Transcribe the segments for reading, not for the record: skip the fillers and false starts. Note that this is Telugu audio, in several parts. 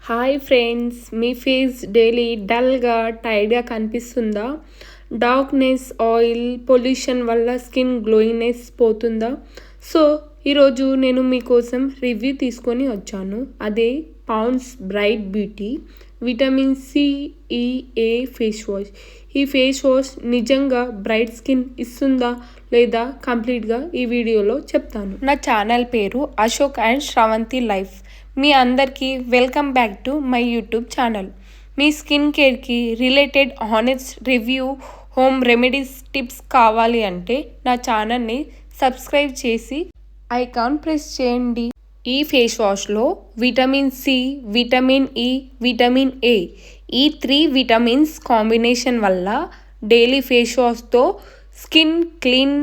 హాయ్ ఫ్రెండ్స్, మీ ఫేస్ డైలీ డల్గా టైర్డ్గా కనిపిస్తుందా? డార్క్నెస్, ఆయిల్, పొల్యూషన్ వల్ల స్కిన్ గ్లోయింగ్నెస్ పోతుందా? సో ఈరోజు నేను మీకోసం రివ్యూ తీసుకొని వచ్చాను. అదే Pond's bright beauty vitamin C E A face wash. ఈ ఫేస్ వాష్ నిజంగా బ్రైట్ స్కిన్ ఇస్తుందా లేదా కంప్లీట్గా ఈ వీడియోలో చెప్తాను. నా ఛానల్ పేరు అశోక్ అండ్ శ్రవంతి లైఫ్. మీ అందరికీ welcome back to my YouTube channel. మీ స్కిన్ కేర్కి related honest review, home remedies tips కావాలి అంటే నా ఛానల్ని సబ్స్క్రైబ్ చేసి ఐకాన్ ప్రెస్ చేయండి. ఈ ఫేస్ వాష్లో vitamin C, vitamin E, vitamin A, ఈ 3 విటమిన్స్ కాంబినేషన్ వల్ల డైలీ ఫేస్ వాష్తో స్కిన్ క్లీన్,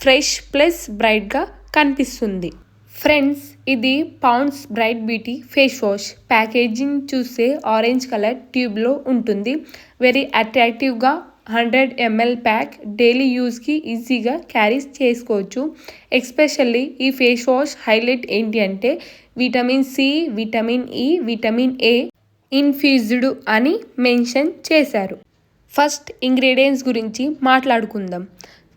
ఫ్రెష్ ప్లస్ బ్రైట్గా కనిపిస్తుంది. ఫ్రెండ్స్, ఇది Pond's bright beauty face wash. Packaging చూస్తే ఆరెంజ్ కలర్ ట్యూబ్లో ఉంటుంది. వెరీ అట్రాక్టివ్గా 100 ml ప్యాక్. డైలీ యూస్కి ఈజీగా క్యారీ చేసుకోవచ్చు. ఎస్పెషల్లీ ఈ ఫేస్ వాష్ హైలైట్ ఏంటి అంటే vitamin C, vitamin E, vitamin A infused అని మెన్షన్ చేశారు. ఫస్ట్ ఇంగ్రీడియంట్స్ గురించి మాట్లాడుకుందాం.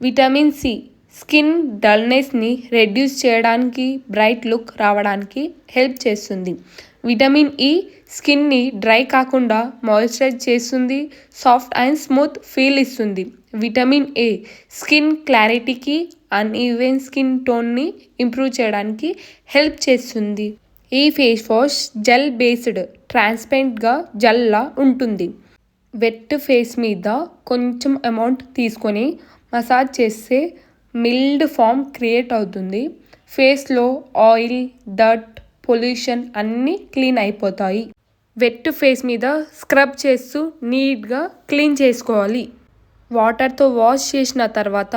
విటమిన్ సి స్కిన్ డల్నెస్ని రెడ్యూస్ చేయడానికి, బ్రైట్ లుక్ రావడానికి హెల్ప్ చేస్తుంది. విటమిన్ ఇ స్కిన్ని డ్రై కాకుండా మాయిశ్చరైజ్ చేస్తుంది, సాఫ్ట్ అండ్ స్మూత్ ఫీల్ ఇస్తుంది. విటమిన్ ఏ స్కిన్ క్లారిటీకి, అన్ఈవెన్ స్కిన్ టోన్ని ఇంప్రూవ్ చేయడానికి హెల్ప్ చేస్తుంది. ఈ ఫేస్ వాష్ జెల్ బేస్డ్, ట్రాన్స్పరెంట్గా జెల్లా ఉంటుంది. వెట్ ఫేస్ మీద కొంచెం అమౌంట్ తీసుకొని మసాజ్ చేస్తే మిల్డ్ ఫామ్ క్రియేట్ అవుతుంది. ఫేస్లో ఆయిల్, డర్ట్, పొల్యూషన్ అన్నీ క్లీన్ అయిపోతాయి. వెట్ ఫేస్ మీద స్క్రబ్ చేస్తూ నీట్గా క్లీన్ చేసుకోవాలి. వాటర్తో వాష్ చేసిన తర్వాత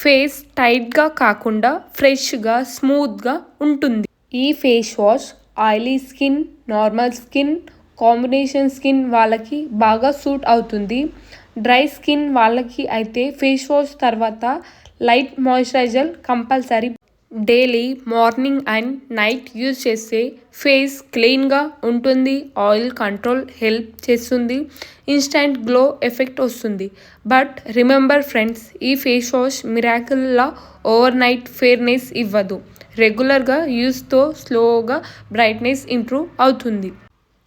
ఫేస్ టైట్గా కాకుండా ఫ్రెష్గా, స్మూత్గా ఉంటుంది. ఈ face wash oily skin, normal skin, combination skin వాళ్ళకి బాగా సూట్ అవుతుంది. డ్రై స్కిన్ వాళ్ళకి అయితే ఫేస్ వాష్ తర్వాత light moisturiser compulsory. Daily morning and night use చేస్తే ఫేస్ క్లీన్గా ఉంటుంది. ఆయిల్ కంట్రోల్ హెల్ప్ చేస్తుంది. ఇన్స్టంట్ గ్లో ఎఫెక్ట్ వస్తుంది. బట్ రిమెంబర్ ఫ్రెండ్స్, ఈ ఫేస్ వాష్ మిరాకిల్లా ఓవర్ నైట్ ఫెయిర్నెస్ ఇవ్వదు. రెగ్యులర్గా యూస్తో స్లోగా బ్రైట్నెస్ ఇంప్రూవ్ అవుతుంది.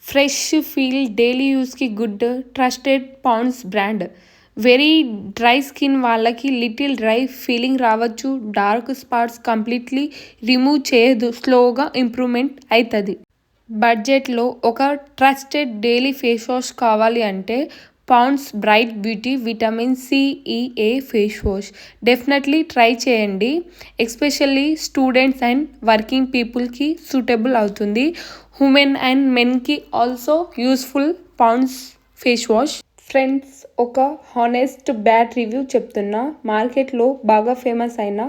ఫ్రెష్ ఫీల్, డైలీ యూస్కి good, trusted Pond's brand. Very dry skin వాళ్ళకి లిటిల్ డ్రై ఫీలింగ్ రావచ్చు. డార్క్ స్పాట్స్ కంప్లీట్లీ రిమూవ్ చేయదు, స్లోగా ఇంప్రూవ్మెంట్ అవుతుంది. బడ్జెట్లో ఒక ట్రస్టెడ్ డైలీ ఫేస్ వాష్ కావాలి అంటే Pond's bright beauty vitamin C E A face wash definitely try చేయండి. ఎస్పెషల్లీ స్టూడెంట్స్ అండ్ వర్కింగ్ పీపుల్కి సూటబుల్ అవుతుంది. ఉమెన్ అండ్ మెన్కి also useful Pond's face wash. Friends, ఒక హానెస్ట్ బ్యాడ్ రివ్యూ చెప్తున్నా. మార్కెట్లో బాగా ఫేమస్ అయిన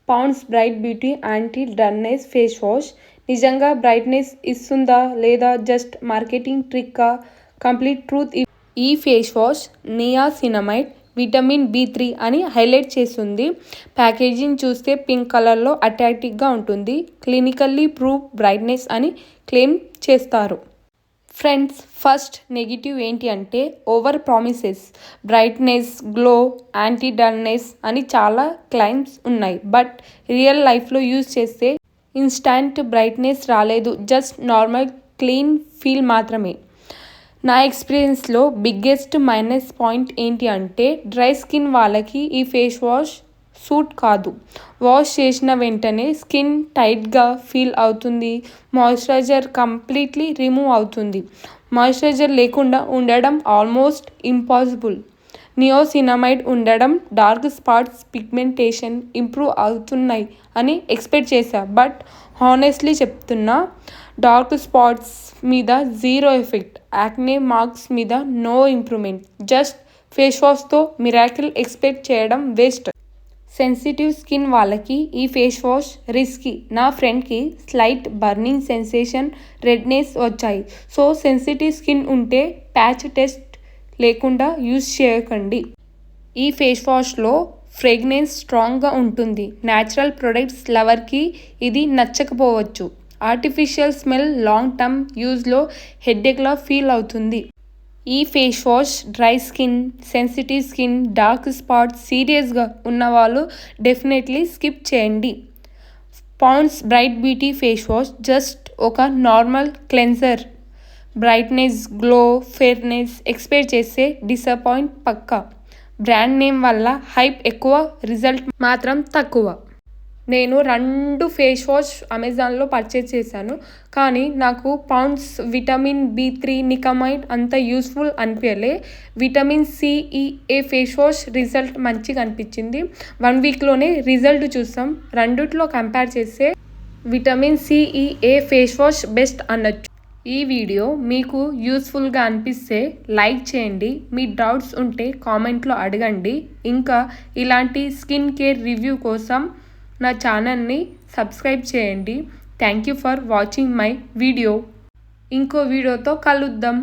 Pond's bright beauty anti dullness face wash నిజంగా బ్రైట్నెస్ ఇస్తుందా లేదా జస్ట్ మార్కెటింగ్ ట్రిక్కా? కంప్లీట్ ట్రూత్ ఈ face wash niacinamide, vitamin B3 అని హైలైట్ చేస్తుంది. ప్యాకేజింగ్ చూస్తే పింక్ కలర్లో అట్రాక్టివ్గా ఉంటుంది. క్లినికల్లీ ప్రూవ్ బ్రైట్నెస్ అని క్లెయిమ్ చేస్తారు. ఫ్రెండ్స్, ఫస్ట్ నెగిటివ్ ఏంటి అంటే over promises. Brightness, glow, anti dullness అని చాలా క్లెయిమ్స్ ఉన్నాయి. బట్ రియల్ లైఫ్లో యూజ్ చేస్తే ఇన్స్టాంట్ బ్రైట్నెస్ రాలేదు, జస్ట్ నార్మల్ క్లీన్ ఫీల్ మాత్రమే. నా ఎక్స్పీరియన్స్లో బిగ్గెస్ట్ మైనస్ పాయింట్ ఏంటి అంటే డ్రై స్కిన్ వాళ్ళకి ఈ ఫేస్ వాష్ సూట్ కాదు. వాష్ చేసిన వెంటనే స్కిన్ టైట్గా ఫీల్ అవుతుంది. మాయిశ్చరైజర్ కంప్లీట్లీ రిమూవ్ అవుతుంది. మాయిశ్చరైజర్ లేకుండా ఉండడం ఆల్మోస్ట్ ఇంపాసిబుల్. నియోసినమైడ్ ఉండడం డార్క్ స్పాట్స్, పిగ్మెంటేషన్ ఇంప్రూవ్ అవుతున్నాయి అని ఎక్స్పెక్ట్ చేశా. బట్ హానెస్ట్లీ చెప్తున్నా, డార్క్ స్పాట్స్ మీద జీరో ఎఫెక్ట్, యాక్నే మార్క్స్ మీద నో ఇంప్రూవ్మెంట్. జస్ట్ ఫేస్ వాష్తో మిరాకిల్ ఎక్స్పెక్ట్ చేయడం వేస్ట్. సెన్సిటివ్ స్కిన్ వాళ్ళకి ఈ ఫేస్ వాష్ రిస్కీ. నా ఫ్రెండ్కి స్లైట్ బర్నింగ్ సెన్సేషన్, రెడ్నెస్ వచ్చాయి. సో సెన్సిటివ్ స్కిన్ ఉంటే ప్యాచ్ టెస్ట్ లేకుండా యూజ్ చేయకండి. ఈ ఫేస్ వాష్లో ఫ్రేగ్రెన్స్ స్ట్రాంగ్గా ఉంటుంది. న్యాచురల్ ప్రొడక్ట్స్ లవర్కి ఇది నచ్చకపోవచ్చు. ఆర్టిఫిషియల్ స్మెల్ లాంగ్ టర్మ్ యూజ్లో హెడ్ఏక్లా ఫీల్ అవుతుంది. ఈ face wash dry skin, sensitive skin, dark spots సీరియస్గా ఉన్నవాళ్ళు డెఫినెట్లీ స్కిప్ చేయండి. Pond's bright beauty face wash just ఒక normal cleanser. Brightness, glow, fairness expect చేస్తే డిసప్పాయింట్ పక్కా. బ్రాండ్ నేమ్ వల్ల హైప్ ఎక్కువ, రిజల్ట్ మాత్రం తక్కువ. నేను 2 ఫేస్ వాష్ అమెజాన్లో పర్చేస్ చేశాను. కానీ నాకు పాండ్స్ విటమిన్ B3 నికమైడ్ అంత యూస్ఫుల్ అనిపించలే. Vitamin CE face wash result మంచిగా అనిపించింది. 1 వీక్లోనే రిజల్ట్ చూస్తాం. రెండిట్లో కంపేర్ చేస్తే vitamin CE face wash best అనొచ్చు. ఈ వీడియో మీకు యూస్ఫుల్గా అనిపిస్తే లైక్ చేయండి. మీ డౌట్స్ ఉంటే కామెంట్లో అడగండి. ఇంకా ఇలాంటి స్కిన్ కేర్ రివ్యూ కోసం నా ఛానల్ని సబ్స్క్రైబ్ చేయండి. Thank you for watching my video. ఇంకో వీడియోతో కలుద్దాం.